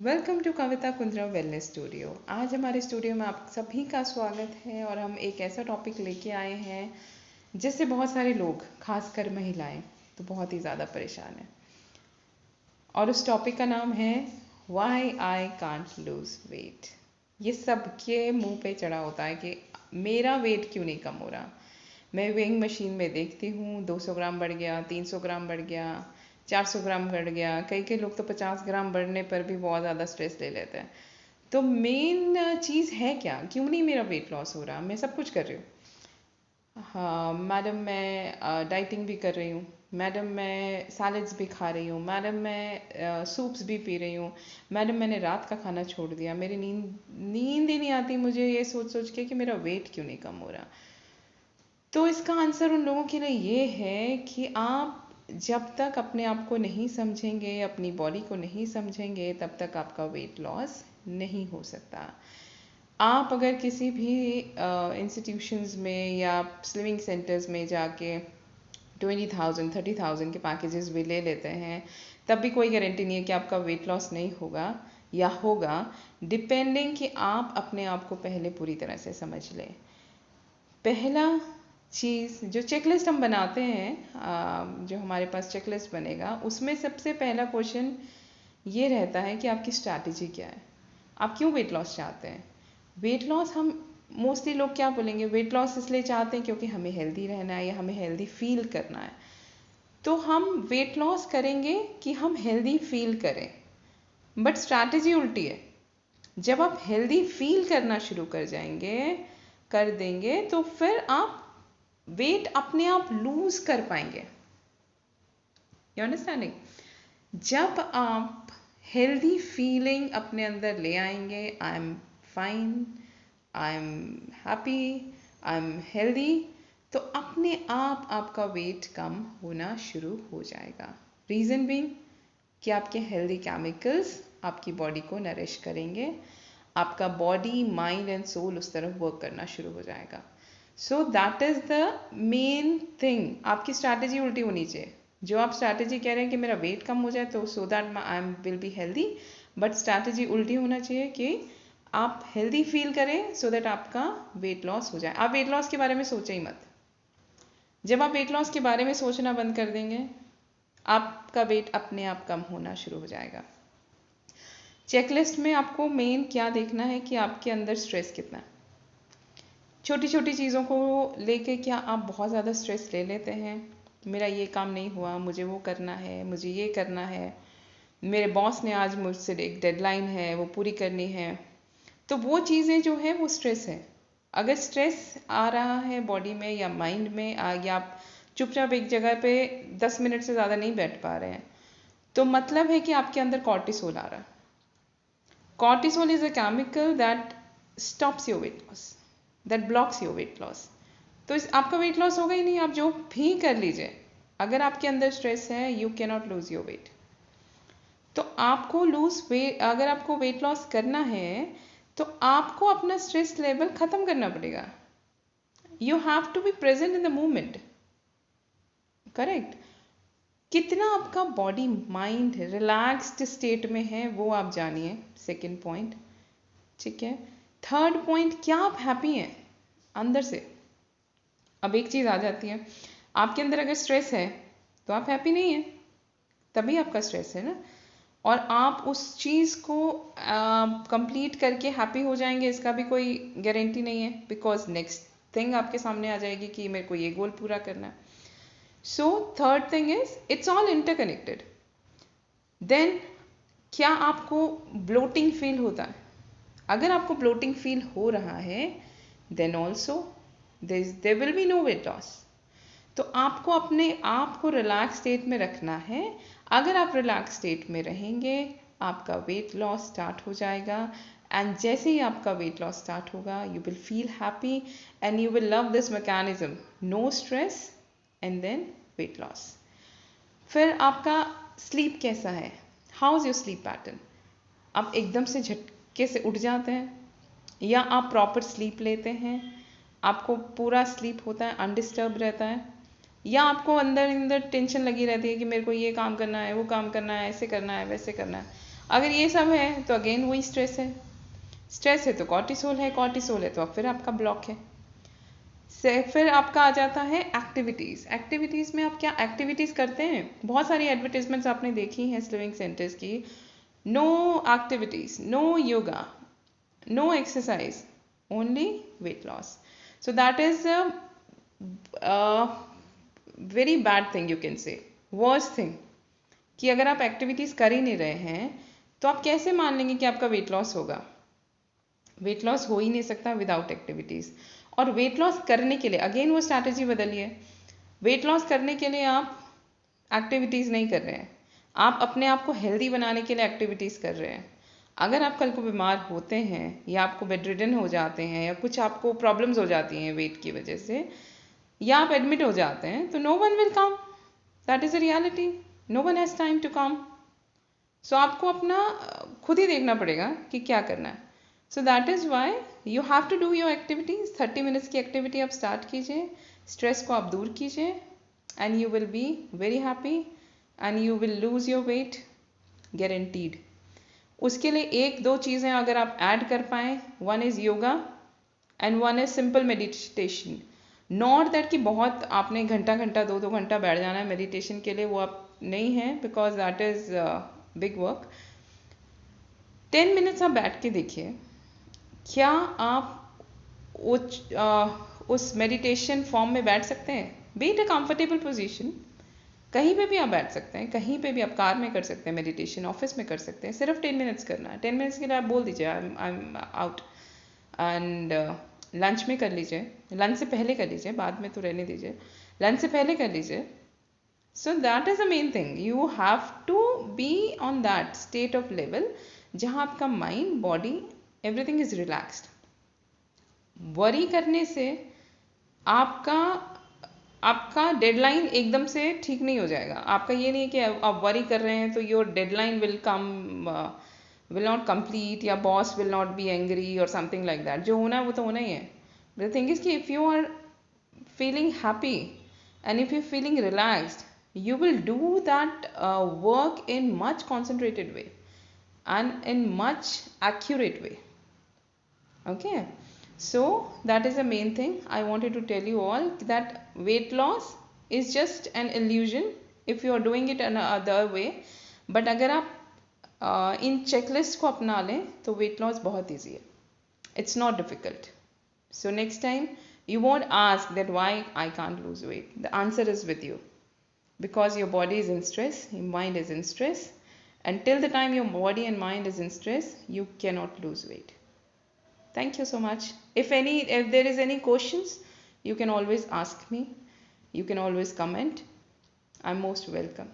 Welcome to Kavita Kundra wellness studio. आज हमारे studio में आप सभी का स्वागत है और हम एक ऐसा टॉपिक लेके आए हैं जिससे बहुत सारे लोग, खासकर महिलाएं, तो बहुत ही ज़्यादा परेशान हैं। और उस टॉपिक का नाम है why I can't lose weight. ये सबके मुंह पे चढ़ा होता है कि मेरा वेट क्यों नहीं कम हो रहा। मैं वेइंग मशीन में देखती हूँ 200 ग्राम बढ़ गया, 300 ग्राम बढ़ गया, 400 ग्राम बढ़ गया। कई लोग तो 50 ग्राम बढ़ने पर भी बहुत ज़्यादा स्ट्रेस ले लेते हैं। तो मेन चीज़ है क्या, क्यों नहीं मेरा वेट लॉस हो रहा। मैं सब कुछ कर रही हूँ, हाँ मैडम, मैं डाइटिंग भी कर रही हूँ मैडम, मैं सैलड्स भी खा रही हूँ मैडम, मैं सूप्स भी पी रही हूँ मैडम, मैंने रात का खाना छोड़ दिया, मेरी नींद ही नहीं आती मुझे ये सोच सोच के कि मेरा वेट क्यों नहीं कम हो रहा। तो इसका आंसर उन लोगों के लिए ये है कि आप जब तक अपने आप को नहीं समझेंगे, अपनी बॉडी को नहीं समझेंगे, तब तक आपका वेट लॉस नहीं हो सकता। आप अगर किसी भी इंस्टीट्यूशंस में या स्लिमिंग सेंटर्स में जाके 20,000 30,000 के पैकेजेस भी ले लेते हैं, तब भी कोई गारंटी नहीं है कि आपका वेट लॉस नहीं होगा या होगा, डिपेंडिंग कि आप अपने आप को पहले पूरी तरह से समझ लें। पहला चीज़ जो चेकलिस्ट हम बनाते हैं, जो हमारे पास चेकलिस्ट बनेगा, उसमें सबसे पहला क्वेश्चन ये रहता है कि आपकी स्ट्रैटेजी क्या है, आप क्यों वेट लॉस चाहते हैं। वेट लॉस हम मोस्टली लोग क्या बोलेंगे, वेट लॉस इसलिए चाहते हैं क्योंकि हमें हेल्दी रहना है या हमें हेल्दी फील करना है। तो हम वेट लॉस करेंगे कि हम हेल्दी फील करें, बट स्ट्रैटेजी उल्टी है। जब आप हेल्दी फील करना शुरू कर देंगे तो फिर आप वेट अपने आप लूज कर पाएंगे। You understanding? जब आप हेल्दी फीलिंग अपने अंदर ले आएंगे, I am fine, I am happy, I am healthy, तो अपने आप आपका वेट कम होना शुरू हो जाएगा। रीज़न बीइंग कि आपके हेल्दी केमिकल्स आपकी बॉडी को नरिश करेंगे, आपका बॉडी माइंड एंड सोल उस तरफ वर्क करना शुरू हो जाएगा। सो that is the main thing. आपकी स्ट्रैटेजी उल्टी होनी चाहिए। जो आप स्ट्रैटेजी कह रहे हैं कि मेरा वेट कम हो जाए तो so that I am will be healthy, but strategy उल्टी होना चाहिए कि आप हेल्दी फील करें सो दैट आपका वेट लॉस हो जाए। आप वेट लॉस के बारे में सोचें ही मत। जब आप वेट लॉस के बारे में सोचना बंद कर देंगे, आपका वेट अपने आप कम होना शुरू हो जाएगा। चेकलिस्ट में आपको मेन क्या देखना है कि आपके अंदर स्ट्रेस कितना है। छोटी छोटी चीज़ों को लेके क्या आप बहुत ज़्यादा स्ट्रेस ले लेते हैं, मेरा ये काम नहीं हुआ, मुझे वो करना है, मुझे ये करना है, मेरे बॉस ने आज मुझसे एक डेडलाइन है वो पूरी करनी है। तो वो चीज़ें जो है वो स्ट्रेस है। अगर स्ट्रेस आ रहा है बॉडी में या माइंड में, या आप चुपचाप एक जगह पे 10 मिनट से ज़्यादा नहीं बैठ पा रहे हैं, तो मतलब है कि आपके अंदर कॉर्टिसोल आ रहा है। Cortisol is a chemical that stops your weight loss, that blocks your weight loss. तो आपका वेट लॉस होगा ही नहीं, आप जो भी कर लीजिए। अगर आपके अंदर स्ट्रेस है, you can not lose your weight. तो आपको अगर आपको वेट लॉस करना है तो आपको अपना स्ट्रेस लेवल खत्म करना पड़ेगा। You have to be present in the moment. Correct? कितना आपका बॉडी माइंड रिलैक्स्ड स्टेट में है वो आप जानिए, सेकेंड पॉइंट। ठीक है? थर्ड पॉइंट, क्या आप हैप्पी हैं अंदर से। अब एक चीज़ आ जाती है, आपके अंदर अगर स्ट्रेस है तो आप हैप्पी नहीं हैं, तभी आपका स्ट्रेस है ना। और आप उस चीज़ को कंप्लीट करके हैप्पी हो जाएंगे, इसका भी कोई गारंटी नहीं है, बिकॉज नेक्स्ट थिंग आपके सामने आ जाएगी कि मेरे को ये गोल पूरा करना है। So third thing is it's all interconnected. Then क्या आपको ब्लोटिंग फील होता है? अगर आपको ब्लोटिंग फील हो रहा है, then also there will be no weight loss. तो आपको अपने आप को रिलैक्स स्टेट में रखना है। अगर आप रिलैक्स स्टेट में रहेंगे, आपका वेट लॉस स्टार्ट हो जाएगा। एंड जैसे ही आपका वेट लॉस स्टार्ट होगा, you will feel happy and you will love this mechanism, no stress and then weight loss. फिर आपका स्लीप कैसा है? How is your sleep pattern? आप एकदम से झटके से उठ जाते हैं या आप प्रॉपर स्लीप लेते हैं, आपको पूरा स्लीप होता है, अनडिस्टर्ब रहता है, या आपको अंदर अंदर टेंशन लगी रहती है कि मेरे को ये काम करना है, वो काम करना है, ऐसे करना है, वैसे करना है। अगर ये सब है तो अगेन वही स्ट्रेस है, स्ट्रेस है तो कॉर्टिसोल है, कॉर्टिसोल है तो अब फिर आपका ब्लॉक है। से फिर आपका आ जाता है एक्टिविटीज़। एक्टिविटीज़ में आप क्या एक्टिविटीज़ करते हैं? बहुत सारी एडवर्टीजमेंट्स आपने देखी हैं स्लिविंग सेंटर्स की, no activities, no yoga, no exercise, only weight loss. So that is very bad thing, you can say worst thing, कि अगर आप एक्टिविटीज़ कर ही नहीं रहे हैं तो आप कैसे मान लेंगे कि आपका वेट लॉस होगा? वेट लॉस हो ही नहीं सकता विदाउट एक्टिविटीज़। और वेट लॉस करने के लिए अगेन वो स्ट्रैटेजी बदलिए। वेट लॉस करने के लिए आप एक्टिविटीज़ नहीं कर रहे हैं, आप अपने आप को हेल्दी बनाने के लिए एक्टिविटीज़ कर रहे हैं। अगर आप कल को बीमार होते हैं या आपको बेड रिडन हो जाते हैं या कुछ आपको प्रॉब्लम्स हो जाती हैं वेट की वजह से, या आप एडमिट हो जाते हैं, तो no one will come, that is a reality, no one has time to come. So आपको अपना खुद ही देखना पड़ेगा कि क्या करना है। So that is why you have to do your activities. 30 minutes की एक्टिविटी आप स्टार्ट कीजिए, स्ट्रेस को आप दूर कीजिए, and you will be very happy and you will lose your weight guaranteed. उसके लिए एक दो चीज़ें अगर आप ऐड कर पाएँ, one is yoga and one is simple meditation. Not that कि बहुत आपने घंटा घंटा 2-2 घंटा बैठ जाना है मेडिटेशन के लिए, वो आप नहीं है, because that is big work. 10 minutes आप बैठ के देखिए, क्या आप उस मेडिटेशन फॉर्म में बैठ सकते हैं? B it a comfortable position, कहीं पे भी आप बैठ सकते हैं, कहीं पे भी आप कार में कर सकते हैं मेडिटेशन, ऑफिस में कर सकते हैं, सिर्फ 10 मिनट्स करना है। 10 मिनट्स के लिए आप बोल दीजिए I am out, and lunch में कर लीजिए, लंच से पहले कर लीजिए, बाद में तो रहने दीजिए, लंच से पहले कर लीजिए। So that is the main thing, you have to be on that state of level जहाँ आपका mind, body, everything is relaxed. Worry करने से आपका आपका डेडलाइन एकदम से ठीक नहीं हो जाएगा। आपका ये नहीं है कि आप वरी कर रहे हैं तो your deadline will come, will not complete, या boss will not be angry और समथिंग लाइक दैट। जो होना है वो तो होना ही है। द थिंग इज कि if you are feeling happy and if you're feeling relaxed, you will do that work in much concentrated way and in much accurate way. Okay, so that is the main thing I wanted to tell you all, that weight loss is just an illusion if you are doing it another way. But अगर आप इन checklist को अपना लें तो weight loss बहुत easy है, it's not difficult. So next time you won't ask that why I can't lose weight. The answer is with you, because your body is in stress, your mind is in stress, and till the time your body and mind is in stress, you cannot lose weight. Thank you so much. If there is any questions, you can always ask me. You can always comment. I'm most welcome.